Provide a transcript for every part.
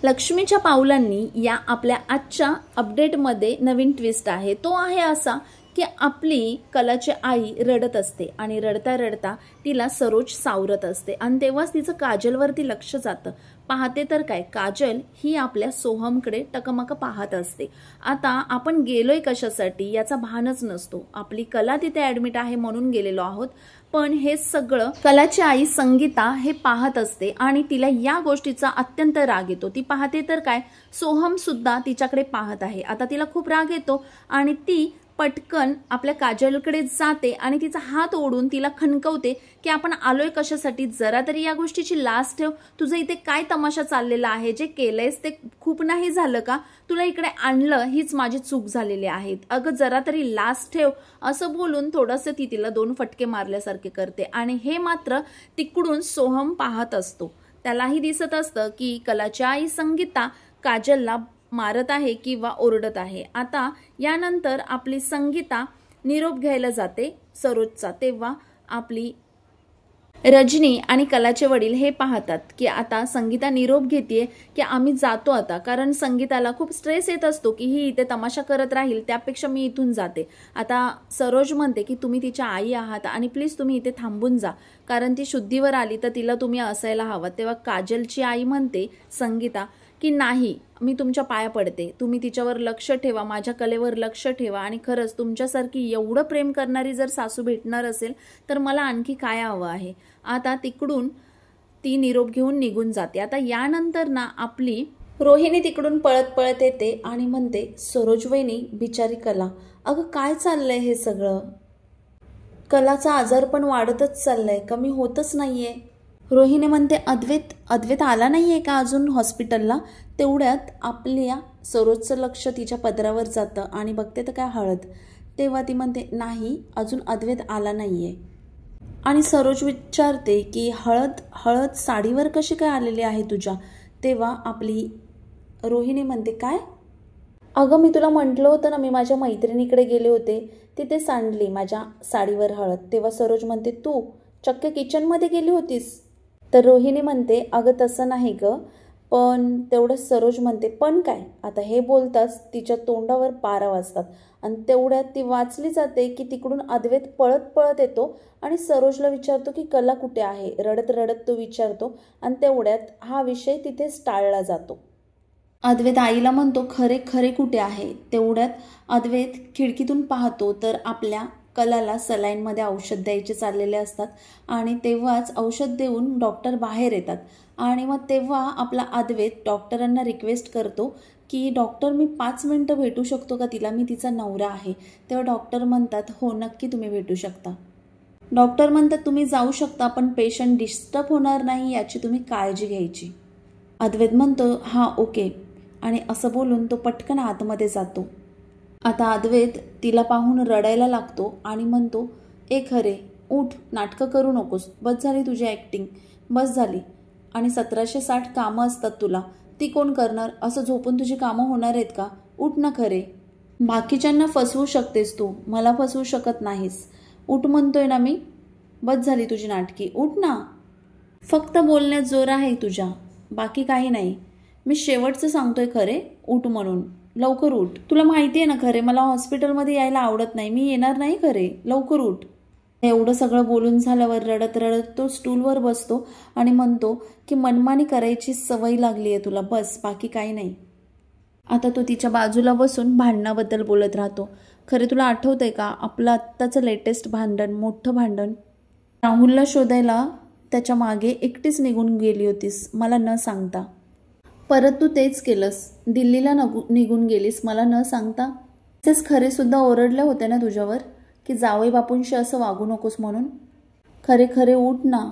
लक्ष्मीच्या पावलांनी या आपल्या आजच्या अपडेटमध्ये नवीन ट्विस्ट आहे। तो आहे असा की आपली कलाची आई रडत असते आणि रडता रडता तिला सरोज सावरत असते आणि तेव्हाच तिचं काजलवरती लक्ष जातं। पाहते तर काय, काजल ही आपल्या सोहमकडे टकमक पाहत असते। आता आपण गेलोय कशासाठी याचा भानच नसतो। आपली कला तिथे ऍडमिट आहे म्हणून गेलेलो आहोत, पण हे सगळं कलाची आई संगीता हे पाहत असते आणि तिला या गोष्टीचा अत्यंत राग येतो। ती पाहते तर काय, सोहम सुद्धा तिच्याकडे पाहत आहे। आता तिला खूप राग येतो आणि ती पटकन आपल्या काजलकडे जाते आणि तिचा हात ओढून तिला खणकवते की आपण आलोय कशासाठी, जरा तरी या गोष्टीची लाज ठेव। तुझं इथे काय तमाशा चाललेला आहे, जे केलंयस ते खूप नाही झालं का, तुला इकडे आणलं हीच माझी चूक झालेली आहे, अगं जरा तरी लाज ठेव असं बोलून थोडंसं ती तिला दोन फटके मारल्यासारखे करते। आणि हे मात्र तिकडून सोहम पाहत असतो। त्यालाही दिसत असतं की कलाची आई संगीता काजलला मारत आहे किंवा ओरडत आहे। आता यानंतर आपली संगीता निरोप घ्यायला जाते सरोजचा, तेव्हा आपली रजनी आणि कलाचे वडील हे पाहतात की आता संगीता निरोप घेतेय की आम्ही जातो आता, कारण संगीताला खूप स्ट्रेस येत असतो की ही इथे तमाशा करत राहील त्यापेक्षा मी इथून जाते। आता सरोज म्हणते की तुम्ही तिच्या आई आहात आणि प्लीज तुम्ही इथे थांबून जा, कारण ती शुद्धीवर आली तर तिला तुम्ही असायला हवं। तेव्हा काजलची आई म्हणते संगीता की नाही, मी तुमच्या पाया पडते, तुम्ही तिच्यावर लक्ष ठेवा, माझ्या कलेवर लक्ष ठेवा, आणि खरंच तुमच्यासारखी एवढं प्रेम करणारी जर सासू भेटणार असेल तर मला आणखी काय हवं आहे। आता तिकडून ती निरोप घेऊन निघून जाते। आता यानंतर ना आपली रोहिणी तिकडून पळत पळत येते आणि म्हणते सरोज वहिनी, बिचारी कला, अगं काय चाललंय हे सगळं, कलाचा आजार पण वाढतच चाललाय, कमी होतच नाहीये। रोहिणी म्हणते अद्वैत आला नाहीये का अजून हॉस्पिटलला। तेवढ्यात आपल्या सरोजचं लक्ष तिच्या पदरावर जातं आणि बघते तर काय हळद। तेव्हा ती म्हणते नाही, अजून अद्वैत आला नाहीये। आणि सरोज विचारते की हळद साडीवर कशी काय आलेली आहे तुझ्या। तेव्हा आपली रोहिणी म्हणते काय, अगं मी तुला म्हटलं होतं ना, मी माझ्या मैत्रिणीकडे गेले होते, तिथे सांडली माझ्या साडीवर हळद। तेव्हा सरोज म्हणते तू चक्क किचनमध्ये गेली होतीस। तर रोहिणी म्हणते अगं तसं नाही ग, पण तेवढंच सरोज म्हणते पण काय। आता हे बोलताच तिच्या तोंडावर 12 वाजतात आणि तेवढ्यात ती वाचली जाते की तिकडून अद्वैत पळत पळत येतो आणि सरोजला विचारतो की कला कुठे आहे। रडत रडत तो विचारतो आणि तेवढ्यात हा विषय तिथेच टाळला जातो। अद्वैत आईला म्हणतो खरे खरे कुठे आहे। तेवढ्यात अद्वैत खिडकीतून पाहतो तर आपल्या कलाला सलाईनमध्ये औषध द्यायचे चाललेले असतात आणि तेव्हाच औषध देऊन डॉक्टर बाहेर येतात आणि मग तेव्हा आपला अद्वैत डॉक्टरांना रिक्वेस्ट करतो की डॉक्टर मी 5 मिनिटं भेटू शकतो का तिला, मी तिचा नवरा आहे। तेव्हा डॉक्टर म्हणतात हो नक्की तुम्ही भेटू शकता। डॉक्टर म्हणतात तुम्ही जाऊ शकता, पण पेशंट डिस्टर्ब होणार नाही याची तुम्ही काळजी घ्यायची। अद्वैत म्हणतो हां ओके, आणि असं बोलून तो पटकन आतमध्ये जातो। आता अद्वैत तिला पाहून रडायला लागतो आणि म्हणतो ए खरे उठ, नाटकं करू नकोस, बस झाली तुझी ॲक्टिंग, बस झाली, आणि 1760 कामं असतात तुला, ती कोण करणार, असं झोपून तुझी कामं होणार आहेत का, उठ ना खरे, बाकीच्यांना फसवू शकतेस तू, मला फसवू शकत नाहीस, उठ म्हणतोय ना मी, बस झाली तुझी नाटकी, उठ ना, फक्त बोलण्यात जोर आहे तुझ्या, बाकी काही नाही, मी शेवटचं सांगतोय खरे, उठ म्हणून, लवकर उठ, तुला माहिती आहे ना खरे मला हॉस्पिटलमध्ये यायला आवडत नाही, मी येणार नाही खरे, लवकर उठ। एवढं सगळं बोलून झाल्यावर रडत रडत तो स्टूलवर बसतो आणि म्हणतो की मनमानी करायची सवय लागली आहे तुला, बस बाकी काही नाही। आता तो तिच्या बाजूला बसून भांडणाबद्दल बोलत राहतो। खरे तुला आठवतंय का आपलं आत्ताचं लेटेस्ट भांडण, मोठं भांडण, राहुलला शोधायला त्याच्या मागे एकटीच निघून गेली होतीस मला न सांगता, परत तू तेच केलंस, दिल्लीला निघून गेलीस मला न सांगता। तसेच खरे सुद्धा ओरडले होते ना तुझ्यावर की जावई बापूंशी असं वागू नकोस म्हणून। खरे खरे उठ ना,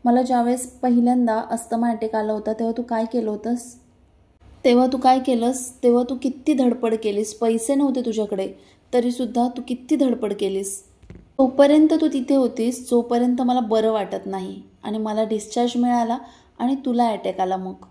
मला ज्यावेळेस पहिल्यांदा अस्थमा अटॅक आला होता तेव्हा तू काय केलं होतंस, तेव्हा तू किती धडपड केलीस, पैसे नव्हते तुझ्याकडे तरीसुद्धा तू किती धडपड केलीस, तोपर्यंत तू तिथे होतीस जोपर्यंत मला बरं वाटत नाही, आणि मला डिस्चार्ज मिळाला आणि तुला अटॅक आला, मग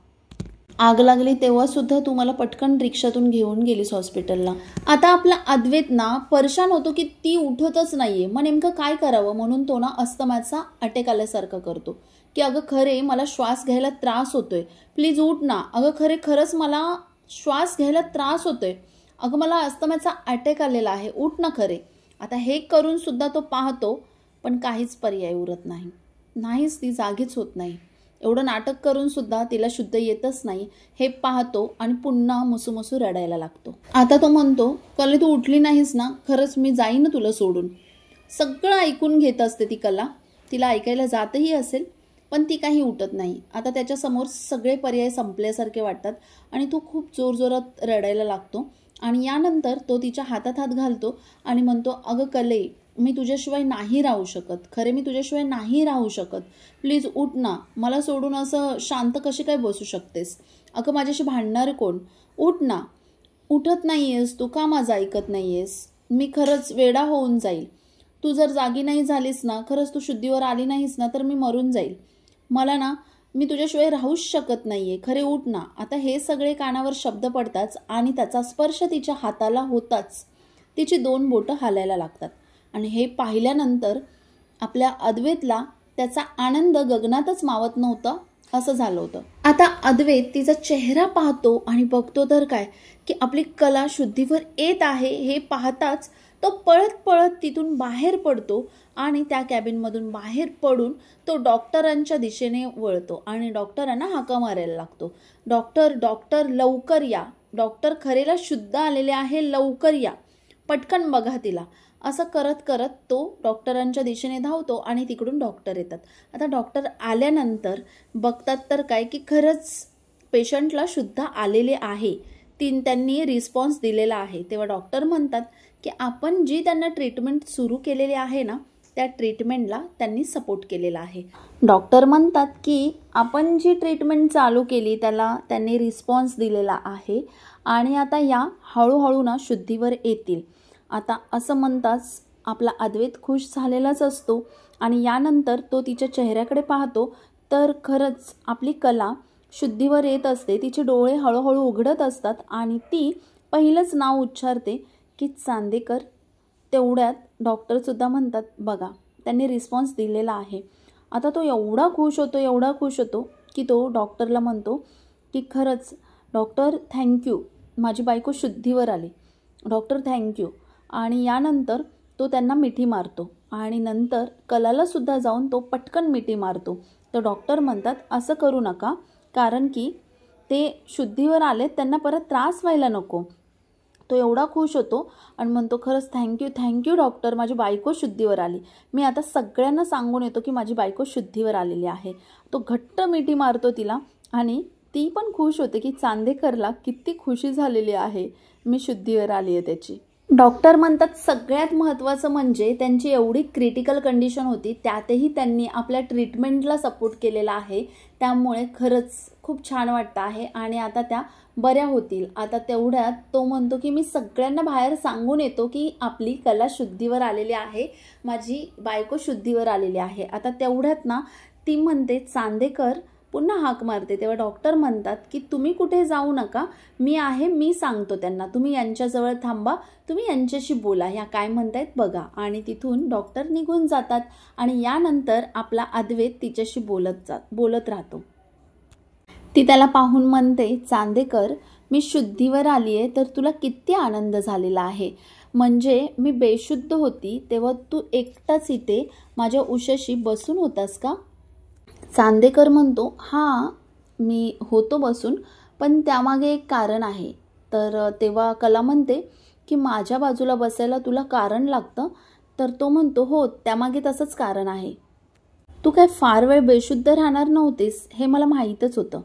आग लागली तेव्हा सुद्धा तू मला पटकन रिक्षातून घेऊन गेलीस हॉस्पिटलला। आता आपला अद्वैत ना परेशान होतो की ती उठतच नाहीये, मग नेमकं काय करावं, म्हणून तो ना अस्थमाचा अटॅक आल्यासारखं करतो की अगं खरे मला श्वास घ्यायला त्रास होतोय, प्लीज उठ ना. अगं खरंच मला श्वास घ्यायला त्रास होतोय. अगं मला अस्थमाचा अटॅक आलेला आहे, उठ ना खरे. आता हे करून सुद्धा तो पाहतो, पण काहीच पर्याय उरत नाही. नाहीच, ती जागीच होत नाही. एवढं नाटक करून सुद्धा तिला शुद्ध येतच नाही हे पाहतो आणि पुन्हा मुसूमुसू रडायला लागतो. आता तो म्हणतो, कले तू उठली नाहीस ना, खरंच मी जाईन ना तुला सोडून. सगळं ऐकून घेत असते ती कला, तिला ऐकायला जातही असेल, पण ती काही उठत नाही. आता त्याच्यासमोर सगळे पर्याय संपल्यासारखे वाटतात आणि तो खूप जोरजोरात रडायला लागतो. आणि यानंतर तो तिच्या हातात हात घालतो आणि म्हणतो, अगं कले, मी तुझ्याशिवाय नाही राहू शकत, खरे मी तुझ्याशिवाय नाही राहू शकत, प्लीज उठ ना. मला सोडून असं शांत कशी काय बसू शकतेस? अगं माझ्याशी भांडणार कोण? उठ ना. उठत नाही आहेस तू, का माझं ऐकत नाही आहेस? मी खरंच वेडा होऊन जाईल. तू जर जागी नाही झालीस ना, खरंच तू शुद्धीवर आली नाहीस ना, तर मी मरून जाईल. मला ना, मी तुझ्याशिवाय राहूच शकत नाहीये, खरे उठ ना. आता हे सगळे कानावर शब्द पडताच आणि त्याचा स्पर्श तिच्या हाताला होताच तिची 2 बोटं हालायला लागतात. आणि हे पाहिल्यानंतर आपल्या अद्वैतला त्याचा आनंद गगनातच मावत नव्हता असं झालं होतं. आता अद्वैत तिचा चेहरा पाहतो आणि बघतो तर काय की आपली कला शुद्धीवर येत आहे हे पाहताच तो पळत पळत तिथून बाहेर पडतो आणि त्या कॅबिनमधून बाहेर पडून तो डॉक्टरांच्या दिशेने वळतो आणि डॉक्टरांना हाका मारायला लागतो. डॉक्टर लवकर या, डॉक्टर खरेला शुद्ध आलेले आहे, लवकर या, पटकन बघा तिला. असं करत करत तो डॉक्टरांच्या दिशेने धावतो आणि तिकडून डॉक्टर येतात. आता डॉक्टर आल्यानंतर बघतात तर काय की खरंच पेशंटला शुद्ध आलेले आहे, त्यांनी रिस्पॉन्स दिलेला आहे. तेव्हा डॉक्टर म्हणतात की आपण जी त्यांना ट्रीटमेंट सुरू केलेली आहे ना, त्या ट्रीटमेंटला त्यांनी सपोर्ट केलेला आहे. डॉक्टर म्हणतात की आपण जी ट्रीटमेंट चालू केली त्याला त्यांनी रिस्पॉन्स दिलेला आहे आणि आता या हळूहळू ना शुद्धीवर येतील. आता असं म्हणताच आपला अद्वैत खुश झालेलाच असतो आणि यानंतर तो तिच्या चेहऱ्याकडे पाहतो तर खरंच आपली कला शुद्धीवर येत असते. तिचे डोळे हळूहळू उघडत असतात आणि ती पहिलंच नाव उच्चारते की चांदेकर. तेवढ्यात डॉक्टरसुद्धा म्हणतात, बघा त्यांनी रिस्पॉन्स दिलेला आहे. आता तो एवढा खुश होतो की तो डॉक्टरला म्हणतो की खरंच डॉक्टर थँक्यू, माझी बायको शुद्धीवर आली, डॉक्टर थँक्यू. आणि यानंतर तो त्यांना मिठी मारतो आणि नंतर कलाला सुद्धा जाऊन तो पटकन मिठी मारतो. तर डॉक्टर म्हणतात असं करू नका, कारण की ते शुद्धीवर आले, त्यांना परत त्रास व्हायला नको. तो एवढा खुश होतो आणि म्हणतो खरंच थँक्यू डॉक्टर, माझी बायको शुद्धीवर आली. मी आता सगळ्यांना सांगून येतो की माझी बायको शुद्धीवर आलेली आहे. तो घट्ट मिठी मारतो तिला आणि ती पण खुश होते की चांदेकरला किती खुशी झालेली आहे, मी शुद्धीवर आली आहे त्याची. डॉक्टर म्हणतात सगळ्यात महत्त्वाचं म्हणजे त्यांची एवढी क्रिटिकल कंडिशन होती, त्यातही त्यांनी आपल्या ट्रीटमेंटला सपोर्ट केलेला आहे. त्यामुळे खरंच खूप छान वाटतं आहे आणि आता त्या बऱ्या होतील. आता तेवढ्यात तो म्हणतो की मी सगळ्यांना बाहेर सांगून येतो की आपली कला शुद्धीवर आलेली आहे, माझी बायको शुद्धीवर आलेली आहे. आता तेवढ्यात ना ती म्हणते चांदेकर, पुन्हा हाक मारते. तेव्हा डॉक्टर म्हणतात की तुम्ही कुठे जाऊ नका, मी आहे, मी सांगतो त्यांना, तुम्ही यांच्याजवळ थांबा, तुम्ही यांच्याशी बोला, ह्या काय म्हणतायत बघा. आणि तिथून डॉक्टर निघून जातात आणि यानंतर आपला अद्वैत तिच्याशी बोलत राहतो. ती त्याला पाहून म्हणते, चांदेकर मी शुद्धीवर आली आहे तर तुला किती आनंद झालेला आहे. म्हणजे मी बेशुद्ध होती तेव्हा तू एकटाच इथे माझ्या उशाशी बसून होतास का? चांदेकर म्हणतो, हां मी होतो बसून, पण त्यामागे एक कारण आहे. तर तेव्हा कला म्हणते की माझ्या बाजूला बसायला तुला कारण लागतं? तर तो म्हणतो, हो त्यामागे तसंच कारण आहे. तू काय फार वेळ बेशुद्ध राहणार नव्हतीस हे मला माहीतच होतं.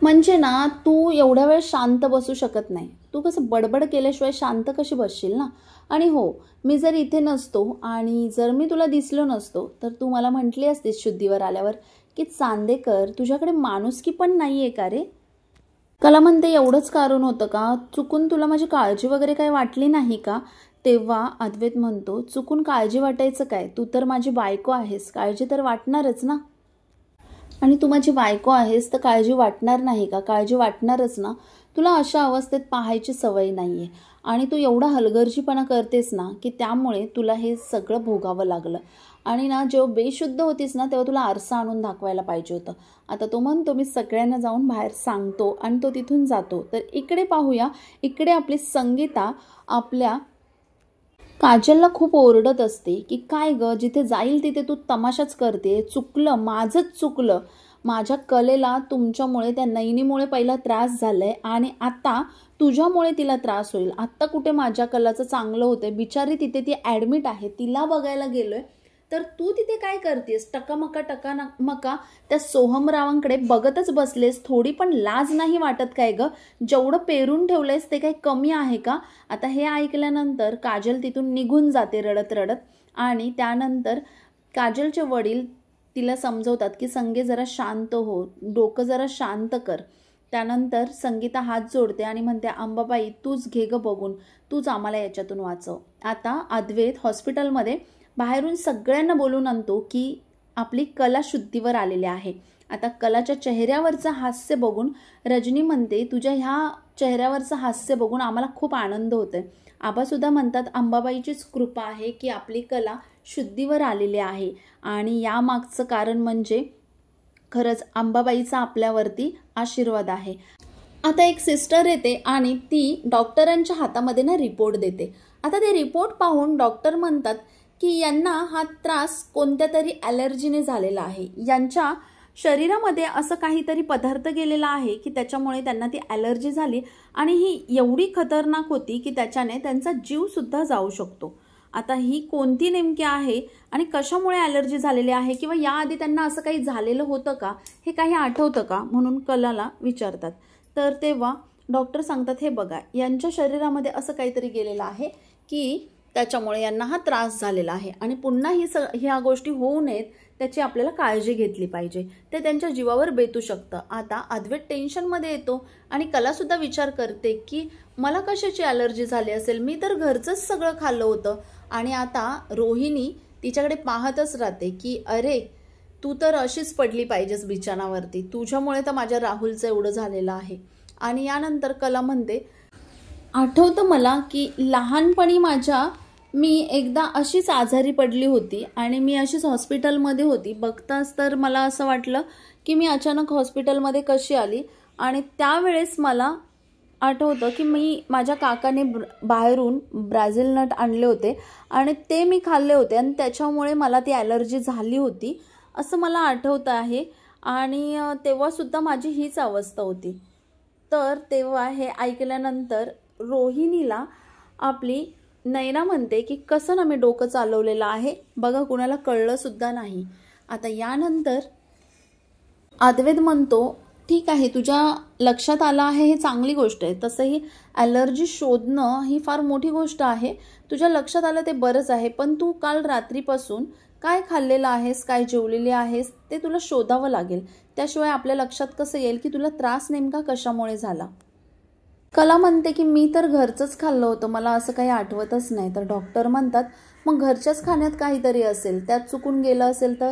म्हणजे ना तू एवढ्या वेळ शांत बसू शकत नाही, तू कसं बडबड केल्याशिवाय शांत कशी बसशील ना. आणि हो, मी जर इथे नसतो आणि जर मी तुला दिसलो नसतो तर तू मला म्हटली असतीस शुद्धीवर आल्यावर की चांदेकर तुझ्याकडे माणुसकी पण नाही आहे का रे. कला म्हणते एवढंच कारण होतं का, चुकून तुला माझी काळजी वगैरे काही वाटली नाही का? तेव्हा अद्वैत म्हणतो, चुकून काळजी वाटायचं काय, तू तर माझी बायको आहेस, काळजी तर वाटणारच ना. आणि तू माझी बायको आहेस तर काळजी वाटणार नाही का? काळजी वाटणारच ना. तुला अशा अवस्थेत पाहायची सवय नाही आहे आणि तू एवढा हलगर्जीपणा करतेस ना की त्यामुळे तुला हे सगळं भोगावं लागलं. आणि ना जेव्हा बेशुद्ध होतीस ना तेव्हा तुला आरसा आणून दाखवायला पाहिजे होतं. आता तो म्हणतो मी सगळ्यांना जाऊन बाहेर सांगतो आणि तो तिथून जातो. तर इकडे पाहूया, इकडे आपली संगीता आपल्या काजलला खूप ओरडत असते की काय ग, जिथे जाईल तिथे तू तमाशाच करते, चुकलं, माझंच चुकलं, माझ्या कलेला तुमच्यामुळे त्या नयनीमुळे पहिला त्रास झालाय आणि आता तुझ्यामुळे तिला त्रास होईल. आत्ता कुठे माझ्या कलाचं चांगलं होतंय, बिचारी तिथे ती ॲडमिट आहे, तिला बघायला गेलोय, तर तू तिथे काय करतेस? टकामका त्या सोहमरावांकडे बघतच बसलेस. थोडी पण लाज नाही वाटत काय ग? जेवढं पेरून ठेवलंयस ते काही कमी आहे का? आता हे ऐकल्यानंतर काजल तिथून निघून जाते रडत रडत. आणि त्यानंतर काजलचे वडील तिला समजवतात की संगे जरा शांत हो, डोकं जरा शांत कर. त्यानंतर संगीता हात जोडते आणि म्हणते अंबाबाई तूच घे ग बघून, तूच आम्हाला याच्यातून वाचव. आता अद्वैत हॉस्पिटलमध्ये बाहेरून सगळ्यांना बोलून आणतो की आपली कला शुद्धीवर आलेली आहे. आता कलाच्या चेहऱ्यावरचं हास्य बघून रजनी म्हणते तुझ्या ह्या चेहऱ्यावरचं हास्य बघून आम्हाला खूप आनंद होतोय. आबासुद्धा म्हणतात अंबाबाईचीच कृपा आहे की आपली कला शुद्धीवर आलेली आहे आणि यामागचं कारण म्हणजे खरंच अंबाबाईचा आपल्यावरती आशीर्वाद आहे. आता एक सिस्टर येते आणि ती डॉक्टरांच्या हातामध्ये ना रिपोर्ट देते. आता ते रिपोर्ट पाहून डॉक्टर म्हणतात की यांना हा त्रास कोणत्या तरी ॲलर्जीने झालेला आहे. यांच्या शरीरामध्ये असं काहीतरी पदार्थ गेलेला आहे की त्याच्यामुळे त्यांना ती ॲलर्जी झाली आणि ही एवढी खतरनाक होती की त्याच्याने त्यांचा जीवसुद्धा जाऊ शकतो. आता ही कोणती नेमकी आहे आणि कशामुळे ॲलर्जी झालेली आहे किंवा याआधी त्यांना असं काही झालेलं होतं का, हे काही आठवतं का म्हणून कलाला विचारतात. तर तेव्हा डॉक्टर सांगतात हे बघा यांच्या शरीरामध्ये असं काहीतरी गेलेलं आहे की त्याच्यामुळे यांना हा त्रास झालेला आहे आणि पुन्हा ह्या गोष्टी होऊ नयेत त्याची आपल्याला काळजी घेतली पाहिजे, ते त्यांच्या जीवावर बेतू शकतं. आता अद्वैत टेन्शनमध्ये येतो आणि कलासुद्धा विचार करते की मला कशाची ॲलर्जी झाली असेल, मी तर घरचंच सगळं खाल्लं होतं. आणि आता रोहिणी तिच्याकडे पाहतच राहते की अरे तू तर अशीच पडली पाहिजेस बिछाणावरती, तुझ्यामुळे तर माझ्या राहुलचं एवढं झालेलं आहे. आणि यानंतर कला म्हणते आठवतं मला की लहानपणी मी एकदा अशीच आजारी पडली होती आणि मी अशीच हॉस्पिटलमध्ये होती. बघताच तर मला असं वाटलं की मी अचानक हॉस्पिटलमध्ये कशी आली आणि त्यावेळेस मला आठवतं की माझ्या काकाने बाहेरून ब्राझील नट आणले होते आणि ते मी खाल्ले होते आणि त्याच्यामुळे मला ती ॲलर्जी झाली होती असं मला आठवतं आहे. आणि तेव्हासुद्धा माझी हीच अवस्था होती. तर तेव्हा हे ऐकल्यानंतर रोहिणीला आपली नैना म्हणते की कसं ना मी डोकं चालवलेलं आहे बघा, कुणाला कळलं सुद्धा नाही. आता यानंतर अद्वैत म्हणतो ठीक आहे तुझ्या लक्षात आलं आहे हे चांगली गोष्ट आहे, तसंही ॲलर्जी शोधणं ही फार मोठी गोष्ट आहे, तुझ्या लक्षात आलं ते बरंच आहे, पण तू काल रात्रीपासून काय खाल्लेलं आहेस, काय जेवलेली आहेस ते तुला शोधावं लागेल, त्याशिवाय आपल्या लक्षात कसं येईल की तुला त्रास नेमका कशामुळे झाला. कला म्हणते की मी तर घरचंच खाल्लं होतं, मला असं काही आठवतच नाही. तर डॉक्टर म्हणतात मग घरच्याच खाण्यात काहीतरी असेल, त्यात चुकून गेलं असेल तर.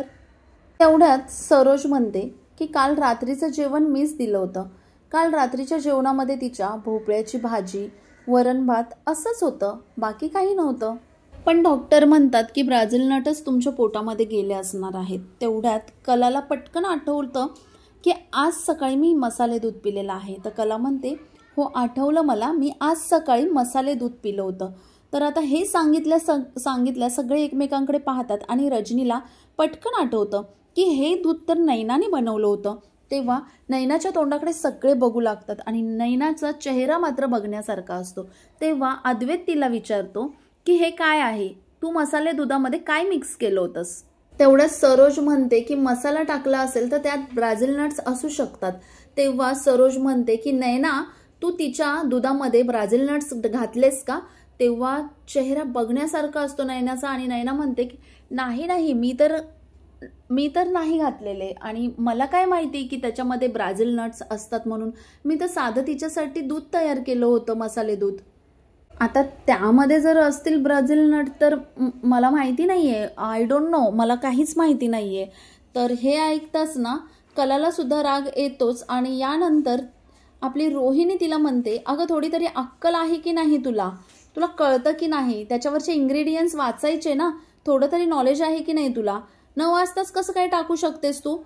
तेवढ्यात सरोज म्हणते की काल रात्रीचं जेवण मीच दिलं होतं, काल रात्रीच्या जेवणामध्ये तिच्या भोपळ्याची भाजी, वरण भात असंच होतं, बाकी काही नव्हतं. पण डॉक्टर म्हणतात की ब्राझील नटच तुमच्या पोटामध्ये गेले असणार आहेत. तेवढ्यात कलाला पटकन आठवतं की आज सकाळी मी मसाले दूध पिलेलं आहे. तर कला म्हणते हो आठवलं मला, मी आज सकाळी मसाले दूध पिलं होतं. तर आता हे सांगितल्या सगळे एकमेकांकडे पाहतात आणि रजनीला पटकन आठवतं की हे दूध तर नैनाने बनवलं होतं. तेव्हा नैनाच्या तोंडाकडे सगळे बघू लागतात आणि नैनाचा चेहरा मात्र बघण्यासारखा असतो. तेव्हा अद्वैत तिला विचारतो की हे काय आहे, तू मसाले दुधामध्ये काय मिक्स केलं होतंस. तेवढ्यात सरोज म्हणते की मसाला टाकला असेल तर त्यात ब्राझील नट्स असू शकतात. तेव्हा सरोज म्हणते की नैना तू तिच्या दुधामध्ये ब्राझील नट्स घातलेस का. तेव्हा चेहरा बघण्यासारखा असतो नैनाचा आणि नैना म्हणते की नाही मी तर नाही घातलेले आणि मला काय माहिती की त्याच्यामध्ये ब्राझील नट्स असतात म्हणून, मी तर साधं तिच्यासाठी दूध तयार केलं होतं, मसाले दूध. आता त्यामध्ये जर असतील ब्राझील नट तर मला माहिती नाहीये, आय डोंट नो, मला काहीच माहिती नाहीये. तर हे ऐकताच ना कलाला सुद्धा राग येतोच आणि यानंतर आपली रोहिणी तिला म्हणते, अगं थोडी तरी अक्कल आहे की नाही तुला, तुला कळतं की नाही, त्याच्यावरचे इंग्रेडियंट्स वाचायचे ना, थोडं तरी नॉलेज आहे की नाही तुला, न वाचताच कसं काय टाकू शकतेस तू.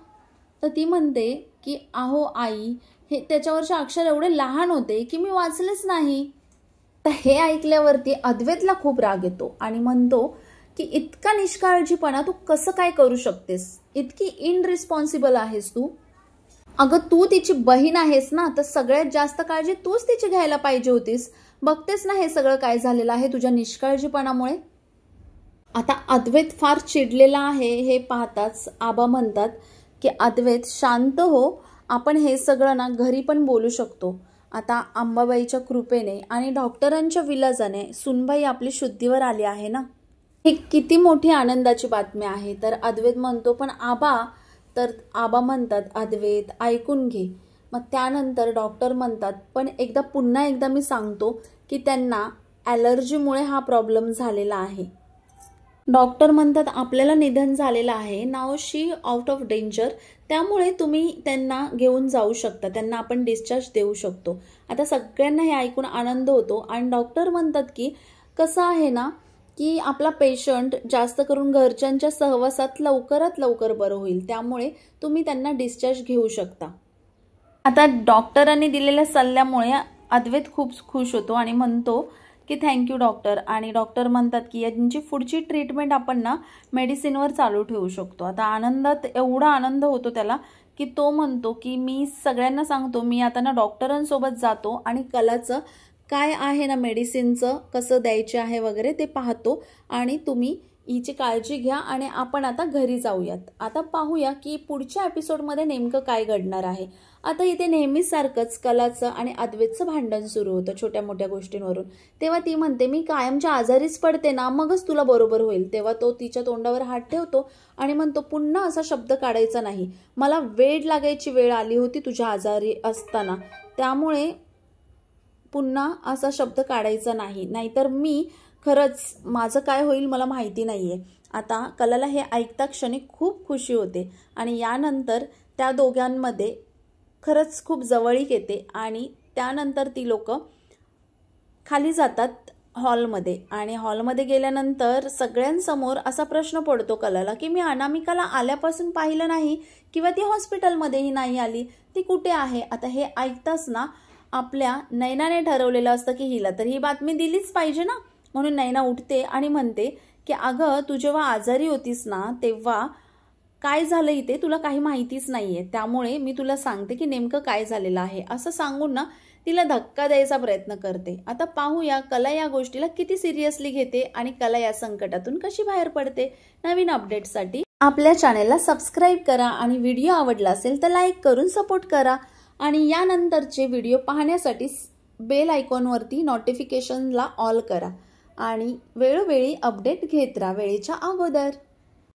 तर ती म्हणते की अहो आई, हे त्याच्यावरचे अक्षर एवढे लहान होते की मी वाचलेच नाही. तर हे ऐकल्यावरती अद्वैतला खूप राग येतो आणि म्हणतो की इतका निष्काळजीपणा तू कसं काय करू शकतेस, इतकी इनरिस्पॉन्सिबल आहेस तू. अगं तू तिची बहीण आहेस ना, तर सगळ्यात जास्त काळजी तूच तिची घ्यायला पाहिजे होतीस. बघतेस ना हे सगळं काय झालेलं आहे तुझ्या निष्काळजीपणामुळे. आता अद्वैत फार चिडलेला आहे हे पाहताच आबा म्हणतात की अद्वैत शांत हो, आपण हे सगळं ना घरी पण बोलू शकतो. आता अंबाबाईच्या कृपेने आणि डॉक्टरांच्या विलाजाने सुनबाई आपली शुद्धीवर आली आहे ना, ही किती मोठी आनंदाची बातमी आहे. तर अद्वैत म्हणतो पण आबा, तर आबा म्हणतात अद्वैत ऐकून घे. मग त्यानंतर डॉक्टर म्हणतात पण पुन्हा एकदा मी सांगतो की त्यांना ॲलर्जीमुळे हा प्रॉब्लेम झालेला आहे. डॉक्टर म्हणतात आपल्याला निधन झालेलं आहे, now she out of danger, त्यामुळे तुम्ही त्यांना घेऊन जाऊ शकता, त्यांना आपण डिस्चार्ज देऊ शकतो. आता सगळ्यांना हे ऐकून आनंद होतो आणि डॉक्टर म्हणतात की कसं आहे ना की आपला पेशंट जास्त करून घरच्यांच्या सहवासात लवकरात लवकर बरं होईल, त्यामुळे तुम्ही त्यांना डिस्चार्ज घेऊ शकता. आता डॉक्टरांनी दिलेल्या सल्ल्यामुळे अद्वैत खूप खुश होतो आणि म्हणतो की थँक्यू डॉक्टर. आणि डॉक्टर म्हणतात की यांची पुढची ट्रीटमेंट आपण ना मेडिसिनवर चालू ठेवू शकतो. आता आनंदात एवढा आनंद होतो त्याला की तो म्हणतो की मी सगळ्यांना सांगतो, मी आता ना डॉक्टरांसोबत जातो आणि कलाचं काय आहे ना मेडिसिनचं कसं द्यायचे आहे वगैरे ते पाहतो आणि तुम्ही हिची काळजी घ्या आणि आपण आता घरी जाऊयात. आता पाहूया की पुढच्या एपिसोडमध्ये नेमकं काय घडणार आहे. आता इथे नेहमीच सारखंच कलाचं आणि अद्वैतचं भांडण सुरू होतं छोट्या मोठ्या गोष्टींवरून. तेव्हा ती म्हणते मी कायमच्या आजारीच पडते ना, मगच तुला बरोबर होईल. तेव्हा तो तिच्या तोंडावर हात ठेवतो आणि म्हणतो पुन्हा असा शब्द काढायचा नाही, मला वेड लागायची वेळ आली होती तुझ्या आजारी असताना, त्यामुळे पुन्हा असा शब्द काढायचा नाही, नाहीतर मी खरंच माझं काय होईल मला माहिती नाहीये. आता कलाला हे ऐकता क्षणी खूप खुशी होते आणि यानंतर त्या दोघांमध्ये खरंच खूप जवळीक येते आणि त्यानंतर ती लोक खाली जातात हॉलमध्ये आणि हॉलमध्ये गेल्यानंतर सगळ्यांसमोर असा प्रश्न पडतो कलाला की मी अनामिकाला आल्यापासून पाहिलं नाही किंवा ती हॉस्पिटलमध्येही नाही आली, ती कुठे आहे. आता हे ऐकताच ना आपल्या नैनाने ठरवलेलं असतं की हिला तर ही बातमी दिलीच पाहिजे ना, म्हणून नैना उठते आणि म्हणते की अगं तू जेव्हा आजारी होतीस ना तेव्हा काय झालं इथे तुला काही माहितीच नाहीये, त्यामुळे मी तुला सांगते की नेमकं काय झालेलं आहे, असं सांगून ना तिला धक्का द्यायचा प्रयत्न करते. आता पाहूया कला या गोष्टीला किती सिरियसली घेते आणि कला या संकटातून कशी बाहेर पडते. नवीन अपडेट्ससाठी आपल्या चॅनेलला सबस्क्राईब करा आणि व्हिडिओ आवडला असेल तर लाईक करून सपोर्ट करा आणि यानंतरचे व्हिडिओ पाहण्यासाठी बेल आयकॉनवरती नोटिफिकेशनला ऑल करा आणि वेळोवेळी अपडेट घेत राहा वेळेच्या अगोदर.